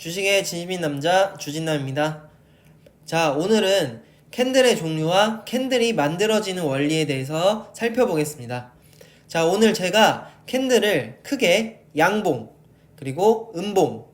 주식의 진심인 남자 주진남입니다. 자, 오늘은 캔들의 종류와 캔들이 만들어지는 원리에 대해서 살펴보겠습니다. 자, 오늘 제가 캔들을 크게 양봉, 그리고 음봉,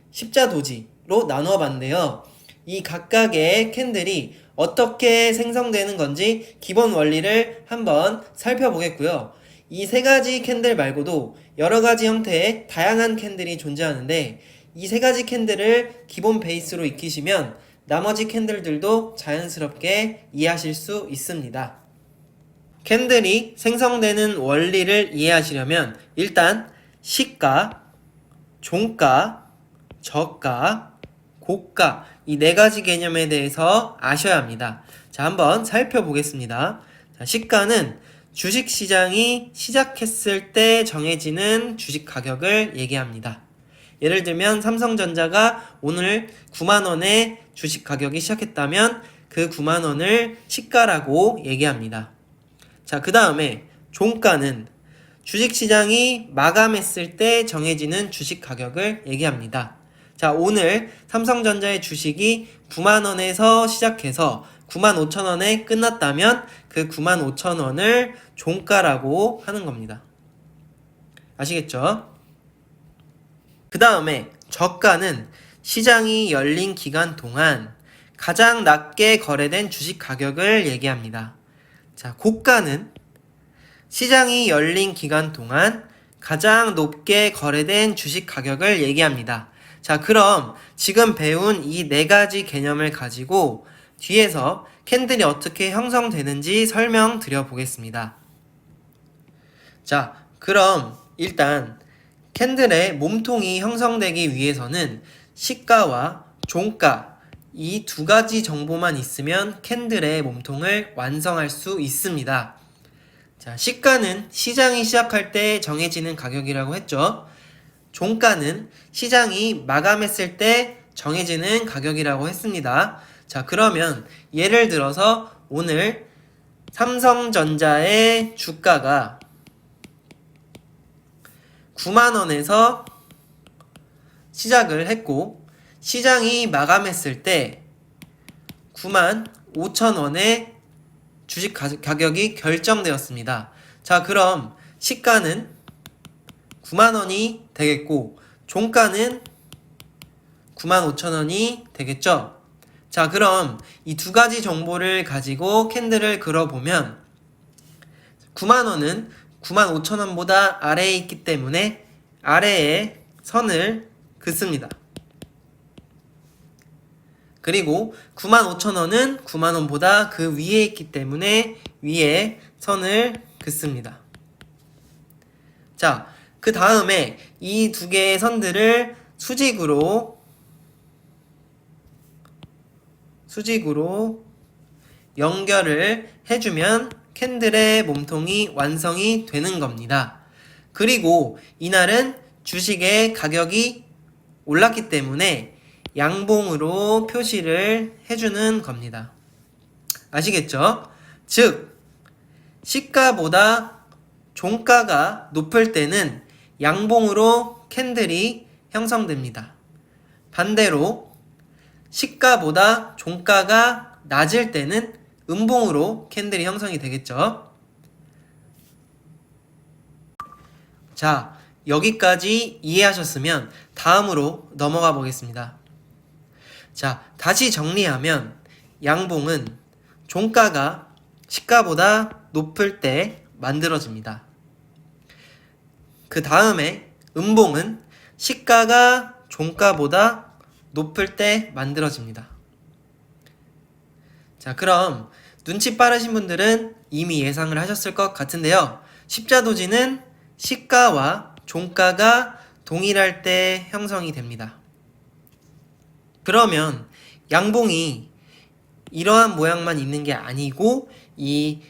십자도지로 나누어 봤는데요. 이 각각의 캔들이 어떻게 생성되는 건지 기본 원리를 한번 살펴보겠고요. 이 세 가지 캔들 말고도 여러 가지 형태의 다양한 캔들이 존재하는데 이 세 가지 캔들을 기본 베이스로 익히시면 나머지 캔들들도 자연스럽게 이해하실 수 있습니다. 캔들이 생성되는 원리를 이해하시려면 일단 시가, 종가, 저가, 고가 이 네 가지 개념에 대해서 아셔야 합니다. 자, 한번 살펴보겠습니다. 자, 시가는 주식시장이 시작했을 때 정해지는 주식 가격을 얘기합니다. 예를 들면 삼성전자가 오늘 9만원에 주식 가격이 시작했다면 그 9만원을 시가라고 얘기합니다. 자, 그 다음에 종가는 주식시장이 마감했을 때 정해지는 주식 가격을 얘기합니다. 자, 오늘 삼성전자의 주식이 9만원에서 시작해서 95,000원에 끝났다면 그 95,000원을 종가라고 하는 겁니다. 아시겠죠? 그 다음에 저가는 시장이 열린 기간 동안 가장 낮게 거래된 주식 가격을 얘기합니다. 자, 고가는 시장이 열린 기간 동안 가장 높게 거래된 주식 가격을 얘기합니다. 자, 그럼 지금 배운 이 네 가지 개념을 가지고 뒤에서 캔들이 어떻게 형성되는지 설명드려 보겠습니다. 자, 그럼 일단 캔들의 몸통이 형성되기 위해서는 시가와 종가 이 두 가지 정보만 있으면 캔들의 몸통을 완성할 수 있습니다. 자, 시가는 시장이 시작할 때 정해지는 가격이라고 했죠. 종가는 시장이 마감했을 때 정해지는 가격이라고 했습니다. 자, 그러면 예를 들어서 오늘 삼성전자의 주가가 9만원에서 시작을 했고 시장이 마감했을 때 95,000원에 주식 가격이 결정되었습니다. 자, 그럼 시가는 9만원이 되겠고 종가는 95,000원이 되겠죠. 자, 그럼 이 두 가지 정보를 가지고 캔들을 그려보면 9만원은 95,000원보다 아래에 있기 때문에 아래에 선을 긋습니다. 그리고 95,000원은 9만원보다 그 위에 있기 때문에 위에 선을 긋습니다. 자, 그 다음에 이 두 개의 선들을 수직으로 연결을 해주면 캔들의 몸통이 완성이 되는 겁니다. 그리고 이날은 주식의 가격이 올랐기 때문에 양봉으로 표시를 해주는 겁니다. 아시겠죠? 즉, 시가보다 종가가 높을 때는 양봉으로 캔들이 형성됩니다. 반대로 시가보다 종가가 낮을 때는 음봉으로 캔들이 형성이 되겠죠. 자, 여기까지 이해하셨으면 다음으로 넘어가 보겠습니다. 자, 다시 정리하면 양봉은 종가가 시가보다 높을 때 만들어집니다. 그 다음에 음봉은 시가가 종가보다 높을 때 만들어집니다. 자, 그럼 눈치 빠르신 분들은 이미 예상을 하셨을 것 같은데요. 십자도지는 시가와 종가가 동일할 때 형성이 됩니다. 그러면 양봉이 이러한 모양만 있는 게 아니고 이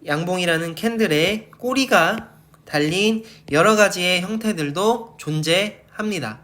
양봉이라는 캔들에 꼬리가 달린 여러 가지의 형태들도 존재합니다.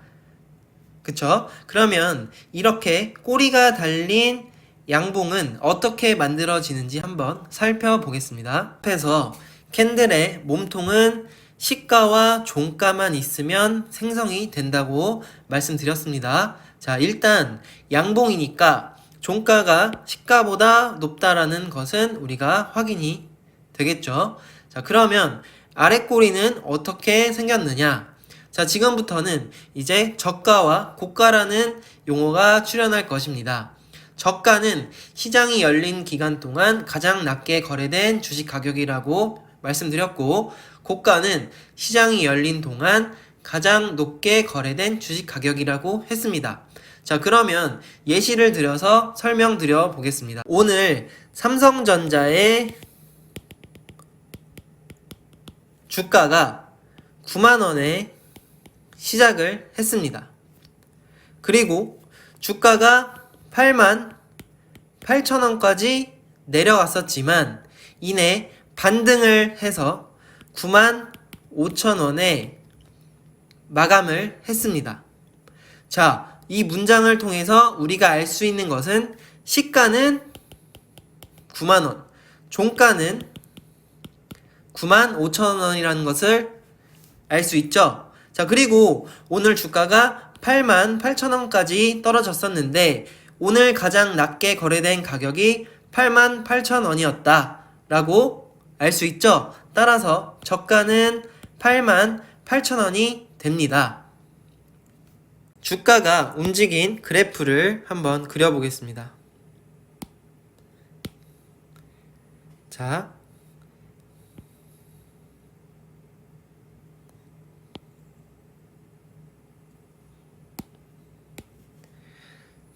그쵸? 그러면 이렇게 꼬리가 달린 양봉은 어떻게 만들어지는지 한번 살펴보겠습니다. 앞에서 캔들의 몸통은 시가와 종가만 있으면 생성이 된다고 말씀드렸습니다. 자, 일단 양봉이니까 종가가 시가보다 높다라는 것은 우리가 확인이 되겠죠. 자, 그러면 아래 꼬리는 어떻게 생겼느냐? 자, 지금부터는 이제 저가와 고가라는 용어가 출현할 것입니다. 저가는 시장이 열린 기간 동안 가장 낮게 거래된 주식 가격이라고 말씀드렸고, 고가는 시장이 열린 동안 가장 높게 거래된 주식 가격이라고 했습니다. 자, 그러면 예시를 들어서 설명드려 보겠습니다. 오늘 삼성전자의 주가가 9만원에 시작을 했습니다. 그리고 주가가 8만 8천원까지 내려왔었지만 이내 반등을 해서 9만 5천원에 마감을 했습니다. 자, 이 문장을 통해서 우리가 알 수 있는 것은 시가는 9만원, 종가는 9만 5천원이라는 것을 알 수 있죠. 자, 그리고 오늘 주가가 8만 8천원까지 떨어졌었는데 오늘 가장 낮게 거래된 가격이 8만 8천원이었다 라고 알 수 있죠. 따라서 저가는 8만 8천원이 됩니다. 주가가 움직인 그래프를 한번 그려보겠습니다. 자,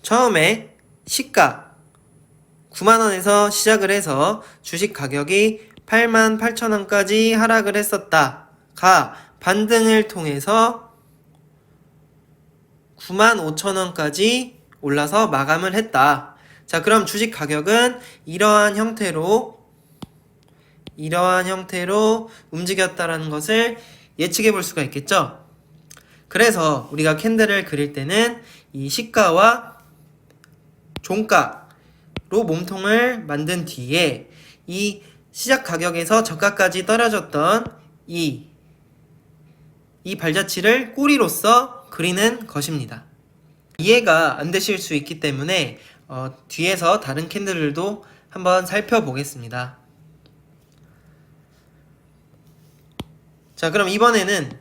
처음에 시가 9만원에서 시작을 해서 주식 가격이 8만 8천원까지 하락을 했었다가 반등을 통해서 9만 5천원까지 올라서 마감을 했다. 자, 그럼 주식 가격은 이러한 형태로 움직였다라는 것을 예측해 볼 수가 있겠죠. 그래서 우리가 캔들을 그릴 때는 이 시가와 종가로 몸통을 만든 뒤에 이 시작 가격에서 저가까지 떨어졌던 이 발자취를 꼬리로서 그리는 것입니다. 이해가 안 되실 수 있기 때문에 뒤에서 다른 캔들들도 한번 살펴보겠습니다. 자, 그럼 이번에는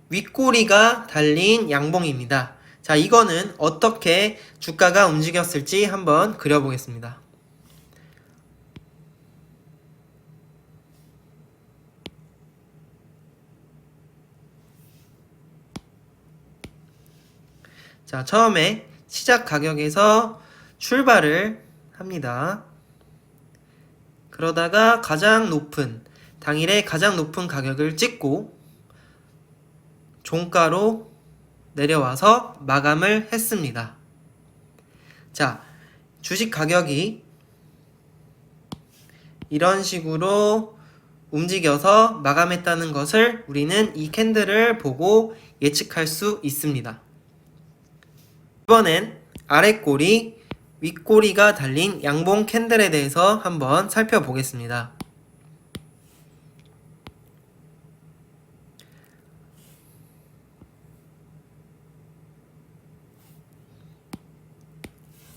윗꼬리가 달린 양봉입니다. 자, 이거는 어떻게 주가가 움직였을지 한번 그려보겠습니다. 자, 처음에 시작 가격에서 출발을 합니다. 그러다가 당일에 가장 높은 가격을 찍고 종가로 내려와서 마감을 했습니다. 자, 주식 가격이 이런 식으로 움직여서 마감했다는 것을 우리는 이 캔들을 보고 예측할 수 있습니다. 이번엔 아랫꼬리, 윗꼬리가 달린 양봉 캔들에 대해서 한번 살펴보겠습니다.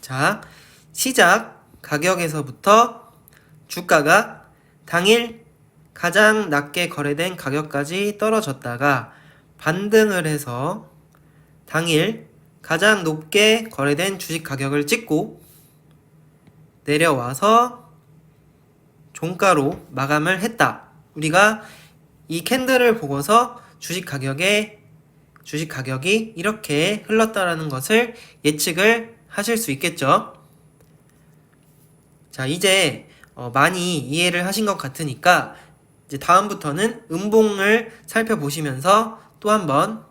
자, 시작 가격에서부터 주가가 당일 가장 낮게 거래된 가격까지 떨어졌다가 반등을 해서 당일 가장 높게 거래된 주식 가격을 찍고 내려와서 종가로 마감을 했다. 우리가 이 캔들을 보고서 주식 가격이 이렇게 흘렀다라는 것을 예측을 하실 수 있겠죠. 자, 이제 많이 이해를 하신 것 같으니까 이제 다음부터는 음봉을 살펴보시면서 또 한번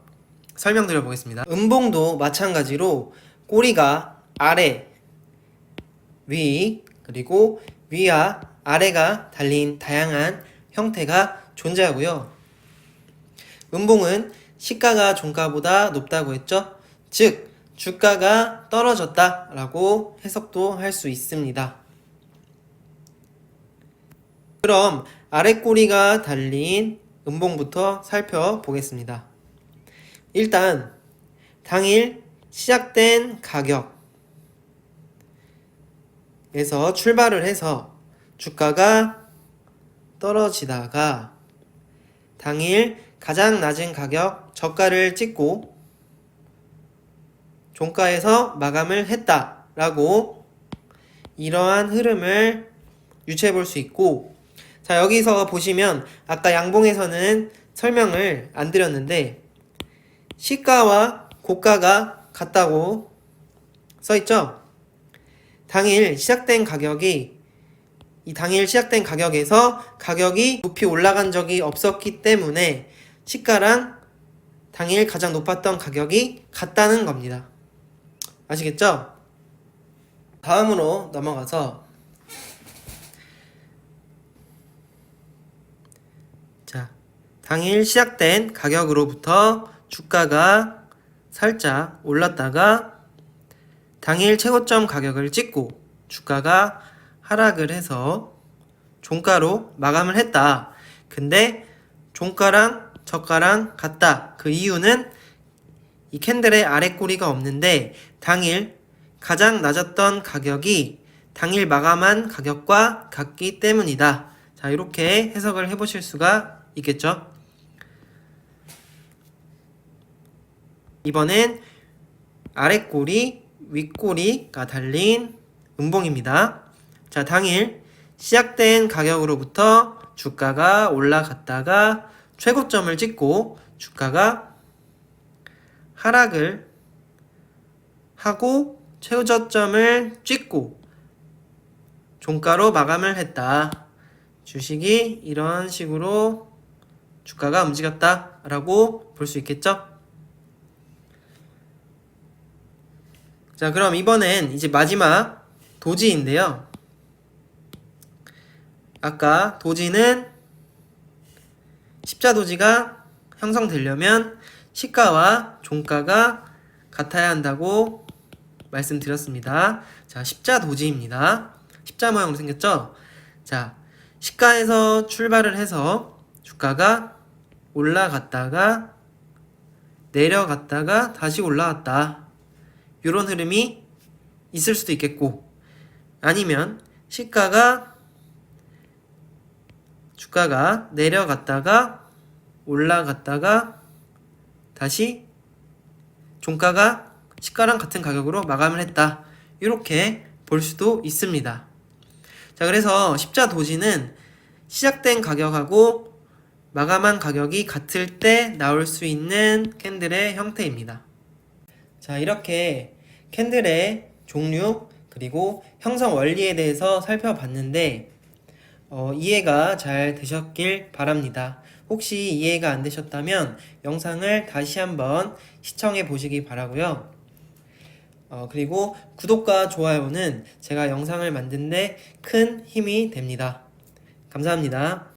설명드려 보겠습니다. 음봉도 마찬가지로 꼬리가 아래, 위, 그리고 위와 아래가 달린 다양한 형태가 존재하고요. 음봉은 시가가 종가보다 높다고 했죠. 즉 주가가 떨어졌다라고 해석도 할 수 있습니다. 그럼 아래 꼬리가 달린 음봉부터 살펴보겠습니다. 일단 당일 시작된 가격에서 출발을 해서 주가가 떨어지다가 당일 가장 낮은 가격 저가를 찍고 종가에서 마감을 했다라고 이러한 흐름을 유추해 볼 수 있고, 자, 여기서 보시면 아까 양봉에서는 설명을 안 드렸는데 시가와 고가가 같다고 써있죠. 당일 시작된 가격에서 가격이 높이 올라간 적이 없었기 때문에 시가랑 당일 가장 높았던 가격이 같다는 겁니다. 아시겠죠? 다음으로 넘어가서 당일 시작된 가격으로부터 주가가 살짝 올랐다가 당일 최고점 가격을 찍고 주가가 하락을 해서 종가로 마감을 했다. 근데 종가랑 저가랑 같다. 그 이유는 이 캔들의 아래 꼬리가 없는데 당일 가장 낮았던 가격이 당일 마감한 가격과 같기 때문이다. 자, 이렇게 해석을 해보실 수가 있겠죠? 이번엔 아래 꼬리, 윗꼬리가 달린 음봉입니다. 자, 당일 시작된 가격으로부터 주가가 올라갔다가 최고점을 찍고 주가가 하락을 하고 최저점을 찍고 종가로 마감을 했다. 주식이 이런 식으로 주가가 움직였다라고 볼 수 있겠죠? 자, 그럼 이번엔 이제 마지막 도지인데요. 아까 도지는 십자도지가 형성되려면 시가와 종가가 같아야 한다고 말씀드렸습니다. 자, 십자도지입니다. 십자 모양으로 생겼죠? 자, 시가에서 출발을 해서 주가가 올라갔다가 내려갔다가 다시 올라갔다. 이런 흐름이 있을 수도 있겠고, 아니면 주가가 내려갔다가 올라갔다가 다시 종가가 시가랑 같은 가격으로 마감을 했다. 이렇게 볼 수도 있습니다. 자, 그래서 십자도지는 시작된 가격하고 마감한 가격이 같을 때 나올 수 있는 캔들의 형태입니다. 자, 이렇게 캔들의 종류 그리고 형성 원리에 대해서 살펴봤는데 이해가 잘 되셨길 바랍니다. 혹시 이해가 안 되셨다면 영상을 다시 한번 시청해 보시기 바라고요. 그리고 구독과 좋아요는 제가 영상을 만드는 데 큰 힘이 됩니다. 감사합니다.